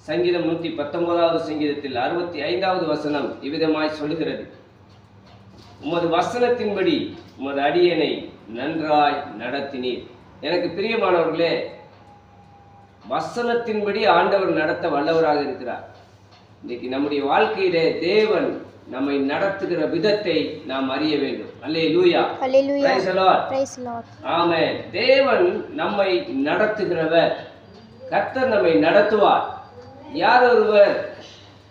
சங்கீதம் 119வது சங்கீதத்தில் 65வது வசனம் இவ்விதமாய் சொல்லுகிறது, உமது வசனத்தின்படி உமது அடியனை நன்றாய் நடத்தினீர். எனக்கு பிரியமானவர்களே, வசனத்தின்படி ஆண்டவர் நடத்த வல்லவராக இருக்கிறார். இன்னைக்கு நம்முடைய வாழ்க்கையிலே தேவன் நம்மை நடத்துகிற விதத்தை நாம் அறிய வேண்டும். அல்லேலூயா, பிரைஸ் தி லார்ட், ஆமென். தேவன் நம்மை நடத்துகிறவர், கர்த்தர் நம்மை நடத்துவார். யார் ஒருவர்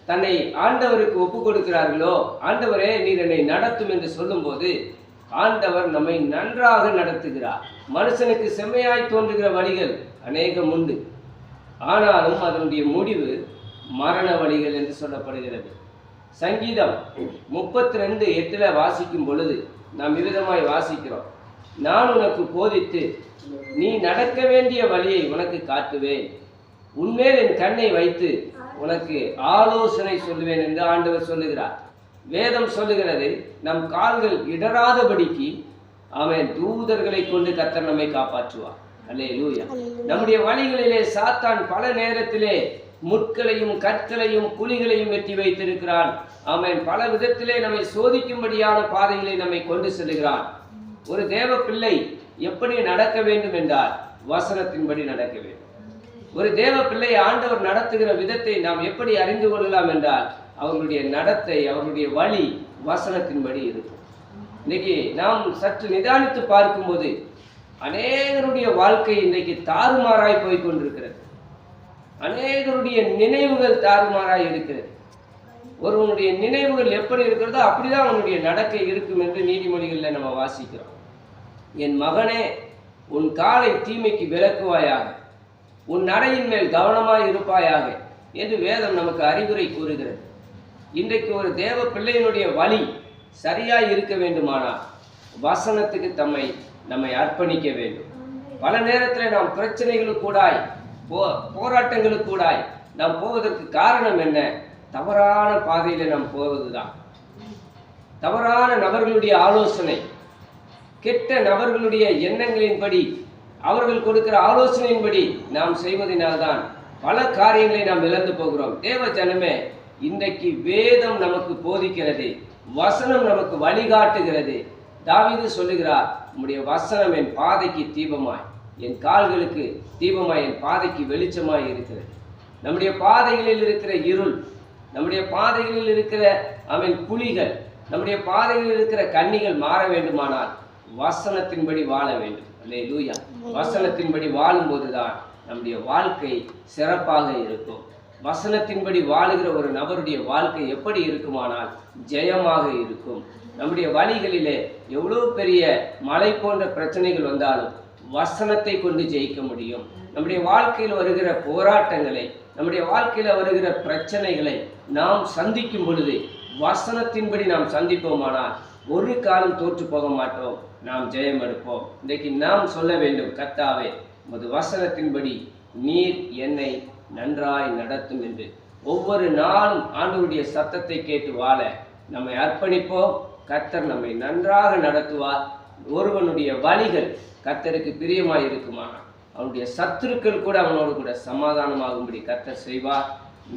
தன்னை ஆண்டவருக்கு ஒப்பு கொடுக்கிறார்களோ, ஆண்டவரே நீர் என்னை நடத்தும் என்று சொல்லும்போது ஆண்டவர் நம்மை நன்றாக நடத்துகிறார். மனுஷனுக்கு செம்மையாய் தோன்றுகிற வழிகள் அநேகம் உண்டு, ஆனாலும் அதனுடைய முடிவு மரண வழிகள் என்று சொல்லப்படுகிறது. சங்கீதம் 32:8 வாசிக்கும் பொழுது நாம் விதமாய் வாசிக்கிறோம், நான் உனக்கு போதித்து நீ நடக்க வேண்டிய வழியை உனக்கு காட்டுவேன், உன்மேல் என் கண்ணை வைத்து உனக்கு ஆலோசனை சொல்லுவேன் என்று ஆண்டவர் சொல்லுகிறார். வேதம் சொல்லுகிறது, நம் கால்கள் இடராதபடிக்கு அவன் தூதர்களை கொண்டு கர்த்தர் நம்மை காப்பாற்றுவார். அல்லேலூயா. நம்முடைய வழிகளிலே சாத்தான் பல நேரத்திலே முட்களையும் கற்களையும் குழிகளையும் வெட்டி வைத்திருக்கிறான். அவன் பல விதத்திலே நம்மை சோதிக்கும்படியான பாதைகளை நம்மை கொண்டு செல்கிறான். ஒரு தேவ பிள்ளை எப்படி நடக்க வேண்டும் என்றால் வசனத்தின்படி நடக்க வேண்டும். ஒரு தேவ பிள்ளை ஆண்டவர் நடத்துகிற விதத்தை நாம் எப்படி அறிந்து கொள்ளலாம் என்றால் அவர்களுடைய நடத்தை, அவர்களுடைய வழி வசனத்தின்படி இருக்கும். இன்னைக்கு நாம் சற்று நிதானித்து பார்க்கும்போது அநேகருடைய வாழ்க்கை இன்றைக்கு தாறுமாறாய் போய்கொண்டிருக்கிறது. அநேகருடைய நினைவுகள் தாறுமாறாய் இருக்கிறது. ஒருவனுடைய நினைவுகள் எப்படி இருக்கிறதோ அப்படிதான் அவனுடைய நடக்கை இருக்கும் என்று நீதிமொழிகளில் நம்ம வாசிக்கிறோம். என் மகனே, உன் காலை தீமைக்கு விலக்குவாயாக, உன் நடையின் மேல் கவனமாய் இருப்பாயாக என்று வேதம் நமக்கு அறிவுரை கூறுகிறது. இன்றைக்கு ஒரு தேவ பிள்ளையினுடைய வழி சரியாய் இருக்க வேண்டுமானால் வசனத்துக்கு நம்மை அர்ப்பணிக்க வேண்டும். பல நேரத்தில் நாம் பிரச்சனைகளுக்கூடாய் போராட்டங்களுக்கூடாய் நாம் போவதற்கு காரணம் என்ன? தவறான பாதையில நாம் போவதுதான். தவறான நபர்களுடைய ஆலோசனை, கெட்ட நபர்களுடைய எண்ணங்களின்படி, அவர்கள் கொடுக்கிற ஆலோசனையின்படி நாம் செய்வதனால்தான் பல காரியங்களை நாம் இழந்து போகிறோம். தேவ ஜனமே, இன்றைக்கு வேதம் நமக்கு போதிக்கிறது, வசனம் நமக்கு வழிகாட்டுகிறது. தாவீது சொல்லுகிறார், உம்முடைய வசனம் என் பாதைக்கு தீபமாய், என் கால்களுக்கு தீபமாய், என் பாதைக்கு வெளிச்சமாய் இருக்கிறது. நம்முடைய பாதைகளில் இருக்கிற இருள், நம்முடைய பாதைகளில் இருக்கிற குழிகள், நம்முடைய பாதைகளில் இருக்கிற கண்ணிகள் மாற வேண்டுமானால் வசனத்தின்படி வாழ வேண்டும். அல்லேலூயா. வசனத்தின்படி வாழும்போதுதான் நம்முடைய வாழ்க்கை சிறப்பாக இருக்கும். வசனத்தின்படி வாழுகிற ஒரு நபருடைய வாழ்க்கை எப்படி இருக்குமானால் ஜெயமாக இருக்கும். நம்முடைய வழிகளிலே எவ்வளோ பெரிய மலை போன்ற பிரச்சனைகள் வந்தாலும் வசனத்தை கொண்டு ஜெயிக்க முடியும். நம்முடைய வாழ்க்கையில் வருகிற போராட்டங்களை, நம்முடைய வாழ்க்கையில் வருகிற பிரச்சனைகளை நாம் சந்திக்கும் பொழுது வசனத்தின்படி நாம் சந்திப்போமானால் ஒரு காலம் தோற்று போக மாட்டோம், நாம் ஜெயம் எடுப்போம். இன்றைக்கு நாம் சொல்ல வேண்டும், கர்த்தாவே உமது வசனத்தின்படி நீர் என்னை நன்றாய் நடத்தும் என்று. ஒவ்வொரு நாளும் ஆண்டவருடைய சத்தத்தை கேட்டு வாழ நம்மை அர்ப்பணிப்போம். கர்த்தர் நம்மை நன்றாக நடத்துவார். ஒருவனுடைய வழிகள் கர்த்தருக்கு பிரியமாய் இருக்குமானால் அவனுடைய சத்துருக்கள் கூட அவனோடு கூட சமாதானமாகும்படி கர்த்தர் செய்வார்.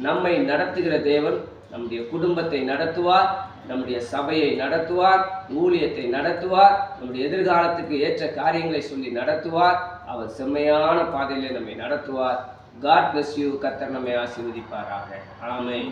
நம்மை நடத்துகிற தேவன் நம்முடைய குடும்பத்தை நடத்துவார், நம்முடைய சபையை நடத்துவார், ஊழியத்தை நடத்துவார், நம்முடைய எதிர்காலத்துக்கு ஏற்ற காரியங்களை சொல்லி நடத்துவார். அவர் செம்மையான பாதையிலே நம்மை நடத்துவார். God bless you. கர்த்தர் நம்மை ஆசீர்வதிப்பாராக. ஆமென்.